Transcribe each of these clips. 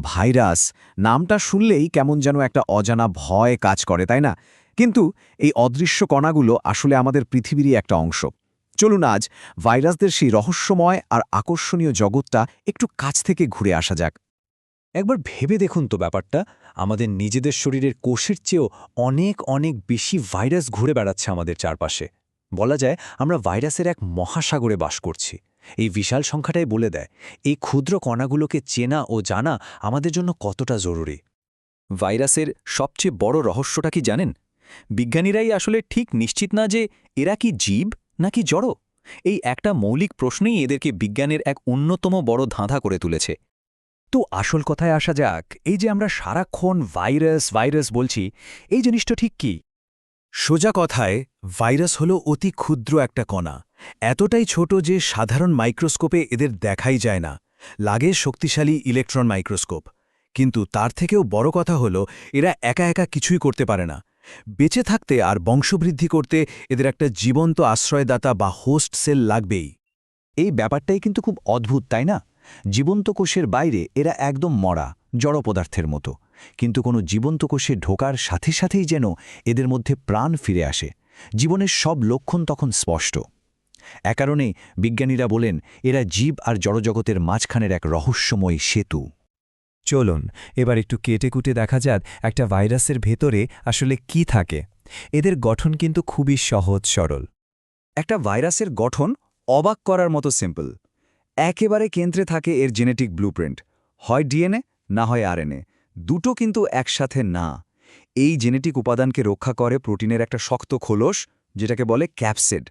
Virus নামটা শুনলেই কেমন যেন একটা অজানা ভয় কাজ করে, তাই না? কিন্তু এই অদৃশ্য কণাগুলো আসলে আমাদের পৃথিবীরই একটা অংশ। চলুন আজ ভাইরাসদের সেই রহস্যময় আর আকর্ষণীয় জগৎটা একটু কাছ থেকে ঘুরে আসা যাক। একবার ভেবে দেখুন তো ব্যাপারটা, আমাদের নিজেদের শরীরের কোষের চেয়েও অনেক অনেক বেশি ভাইরাস ঘুরে বেড়াচ্ছে আমাদের চারপাশে। বলা যায় আমরা ভাইরাসের এক মহাসাগরে বাস করছি। এই বিশাল সংখ্যাটাই বলে দেয় এই ক্ষুদ্র কণাগুলোকে চেনা ও জানা আমাদের জন্য কতটা জরুরি। ভাইরাসের সবচেয়ে বড় রহস্যটা কি জানেন? বিজ্ঞানীরাই আসলে ঠিক নিশ্চিত না যে এরা কি জীব নাকি জড়। এই একটা মৌলিক প্রশ্নেই এদেরকে বিজ্ঞানের এক অন্যতম বড় ধাঁধা করে তুলেছে। তো আসল কথায় আসা যাক, এই যে আমরা সারাক্ষণ ভাইরাস ভাইরাস বলছি, এই জিনিসটা ঠিক কি? সোজা কথায় ভাইরাস হল অতি ক্ষুদ্র একটা কণা, এতটাই ছোট যে সাধারণ মাইক্রোস্কোপে এদের দেখাই যায় না, লাগে শক্তিশালী ইলেকট্রন মাইক্রোস্কোপ। কিন্তু তার থেকেও বড় কথা হল এরা একা একা কিছুই করতে পারে না। বেঁচে থাকতে আর বংশবৃদ্ধি করতে এদের একটা জীবন্ত আশ্রয়দাতা বা হোস্ট সেল লাগবেই। এই ব্যাপারটাই কিন্তু খুব অদ্ভুত, তাই না? জীবন্ত কোষের বাইরে এরা একদম মরা জড় পদার্থের মতো, কিন্তু কোনো জীবন্ত কোষে ঢোকার সাথে সাথেই যেন এদের মধ্যে প্রাণ ফিরে আসে। জীবনের সব লক্ষণ তখন স্পষ্ট। এ কারণে বিজ্ঞানীরা বলেন এরা জীব আর জড়জগতের মাঝখানের এক রহস্যময় সেতু। চলুন এবার একটু কেটে কুটে দেখা যাক একটা ভাইরাসের ভেতরে আসলে কি থাকে। এদের গঠন কিন্তু খুবই সহজ সরল। একটা ভাইরাসের গঠন অবাক করার মতো সিম্পল। একেবারে কেন্দ্রে থাকে এর জেনেটিক ব্লুপ্রিন্ট, হয় ডিএনএ না হয় আরএনএ, দুটো কিন্তু একসাথে না। এই জেনেটিক উপাদানকে রক্ষা করে প্রোটিনের একটা শক্ত খোলস, যেটাকে বলে ক্যাপসিড।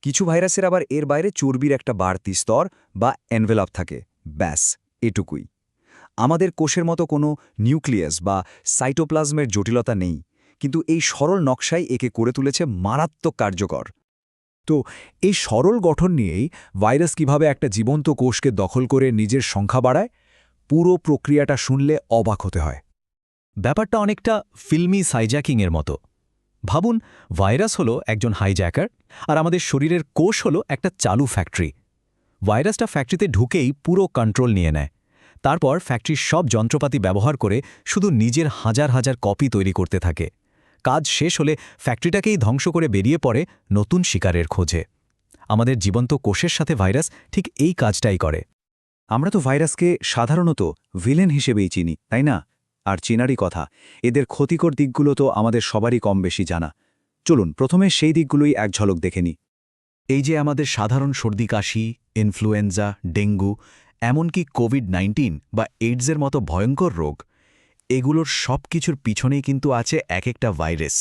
কিছু ভাইরাসের আবার এর বাইরে চর্বির একটা বাড়তি স্তর বা এনভেলপ থাকে, ব্যাস এটুকুই। আমাদের কোষের মতো কোনো নিউক্লিয়াস বা সাইটোপ্লাজমের জটিলতা নেই, কিন্তু এই সরল নকশাই একে করে তুলেছে মারাত্মক কার্যকর। তো এই সরল গঠন নিয়েই ভাইরাস কিভাবে একটা জীবন্ত কোষকে দখল করে নিজের সংখ্যা বাড়ায়, পুরো প্রক্রিয়াটা শুনলে অবাক হতে হয়। ব্যাপারটা অনেকটা ফিল্মি হাইজ্যাকিংয়ের মতো। ভাবুন, ভাইরাস হলো একজন হাইজ্যাকার আর আমাদের শরীরের কোষ হলো একটা চালু ফ্যাক্টরি। ভাইরাসটা ফ্যাক্টরিতে ঢুকেই পুরো কন্ট্রোল নিয়ে নেয়। তারপর ফ্যাক্টরির সব যন্ত্রপাতি ব্যবহার করে শুধু নিজের হাজার হাজার কপি তৈরি করতে থাকে। কাজ শেষ হলে ফ্যাক্টরিটাকেই ধ্বংস করে বেরিয়ে পড়ে নতুন শিকারের খোঁজে। আমাদের জীবন্ত কোষের সাথে ভাইরাস ঠিক এই কাজটাই করে। আমরা তো ভাইরাসকে সাধারণত ভিলেন হিসেবেই চিনি, তাই না? আর চেনারই কথা, এদের ক্ষতিকর দিকগুলো তো আমাদের সবারই কম বেশি জানা। চলুন প্রথমে সেই দিকগুলোই এক ঝলক দেখে নিই। এই যে আমাদের সাধারণ সর্দি কাশি, ইনফ্লুয়েঞ্জা, ডেঙ্গু, এমনকি কোভিড-19 বা এইডসের মতো ভয়ঙ্কর রোগ, এগুলোর সব কিছুর পিছনেই কিন্তু আছে এক একটা ভাইরাস।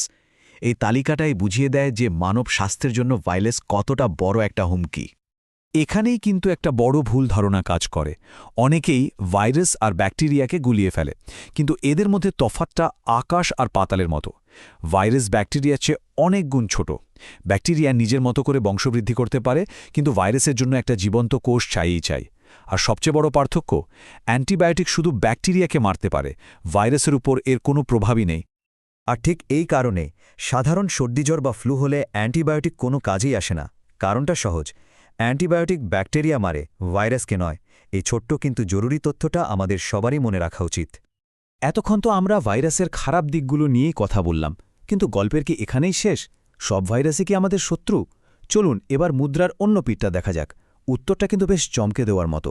এই তালিকাটাই বুঝিয়ে দেয় যে মানব স্বাস্থ্যের জন্য ভাইরাস কতটা বড় একটা হুমকি। এখানেই কিন্তু একটা বড় ভুল ধারণা কাজ করে। অনেকেই ভাইরাস আর ব্যাকটেরিয়াকে গুলিয়ে ফেলে, কিন্তু এদের মধ্যে তফাৎটা আকাশ আর পাতালের মতো। ভাইরাস ব্যাকটেরিয়ার চেয়ে অনেক গুণ ছোট। ব্যাকটেরিয়া নিজের মতো করে বংশবৃদ্ধি করতে পারে, কিন্তু ভাইরাসের জন্য একটা জীবন্ত কোষ চাইই চাই। আর সবচেয়ে বড় পার্থক্য, অ্যান্টিবায়োটিক শুধু ব্যাকটেরিয়াকে মারতে পারে, ভাইরাসের উপর এর কোনো প্রভাবই নেই। আর ঠিক এই কারণে সাধারণ সর্দিজ্বর বা ফ্লু হলে অ্যান্টিবায়োটিক কোনো কাজেই আসে না। কারণটা সহজ, অ্যান্টিবায়োটিক ব্যাকটেরিয়া মারে, ভাইরাসকে নয়। এই ছোট্ট কিন্তু জরুরি তথ্যটা আমাদের সবারই মনে রাখা উচিত। এতক্ষণ তো আমরা ভাইরাসের খারাপ দিকগুলো নিয়েই কথা বললাম, কিন্তু গল্পের কি এখানেই শেষ? সব ভাইরাসই কি আমাদের শত্রু? চলুন এবার মুদ্রার অন্য পিঠটা দেখা যাক। উত্তরটা কিন্তু বেশ চমকে দেওয়ার মতো।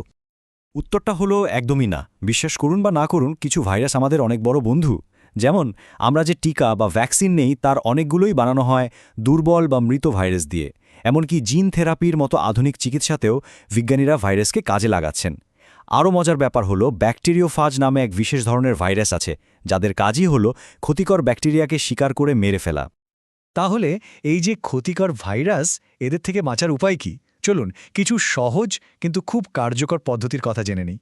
উত্তরটা হলো একদমই না। বিশ্বাস করুন বা না করুন, কিছু ভাইরাস আমাদের অনেক বড় বন্ধু। যেমন আমরা যে টিকা বা ভ্যাকসিন নেই, তার অনেকগুলোই বানানো হয় দুর্বল বা মৃত ভাইরাস দিয়ে। এমনকি জিন থেরাপির মতো আধুনিক চিকিৎসাতেও বিজ্ঞানীরা ভাইরাসকে কাজে লাগাচ্ছেন। আরও মজার ব্যাপার হলো ব্যাকটেরিওফাজ নামে এক বিশেষ ধরনের ভাইরাস আছে, যাদের কাজই হলো ক্ষতিকর ব্যাকটেরিয়াকে শিকার করে মেরে ফেলা। তাহলে এই যে ক্ষতিকর ভাইরাস, এদের থেকে বাঁচার উপায় কি? চলুন কিছু সহজ কিন্তু খুব কার্যকর পদ্ধতির কথা জেনে নিই।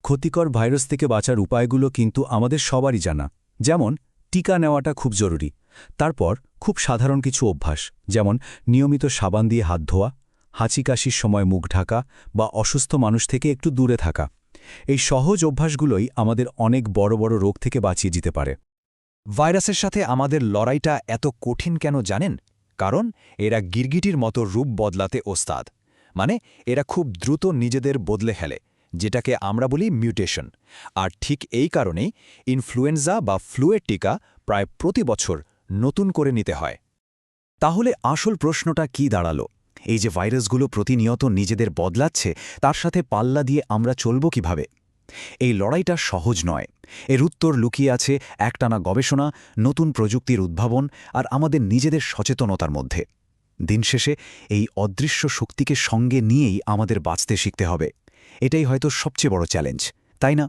ক্ষতিকর ভাইরাস থেকে বাঁচার উপায়গুলো কিন্তু আমাদের সবারই জানা। যেমন টিকা নেওয়াটা খুব জরুরি। তারপর খুব সাধারণ কিছু অভ্যাস, যেমন নিয়মিত সাবান দিয়ে হাত ধোয়া, হাঁচি কাশির সময় মুখ ঢাকা বা অসুস্থ মানুষ থেকে একটু দূরে থাকা। এই সহজ অভ্যাসগুলোই আমাদের অনেক বড় বড় রোগ থেকে বাঁচিয়ে দিতে পারে। ভাইরাসের সাথে আমাদের লড়াইটা এত কঠিন কেন জানেন? কারণ এরা গিরগিটির মতো রূপ বদলাতে ওস্তাদ। মানে এরা খুব দ্রুত নিজেদের বদলে ফেলে, যেটাকে আমরা বলি মিউটেশন। আর ঠিক এই কারণেই ইনফ্লুয়েঞ্জা বা ফ্লুয়ের টিকা প্রায় প্রতি বছর নতুন করে নিতে হয়। তাহলে আসল প্রশ্নটা কি দাঁড়ালো? এই যে ভাইরাসগুলো প্রতিনিয়ত নিজেদের বদলাচ্ছে, তার সাথে পাল্লা দিয়ে আমরা চলব কিভাবে? এই লড়াইটা সহজ নয়। এর উত্তর লুকিয়ে আছে একটানা গবেষণা, নতুন প্রযুক্তির উদ্ভাবন আর আমাদের নিজেদের সচেতনতার মধ্যে। দিন শেষে এই অদৃশ্য শক্তিকে সঙ্গে নিয়েই আমাদের বাঁচতে শিখতে হবে। এটাই হয়তো সবচেয়ে বড় চ্যালেঞ্জ, তাই না?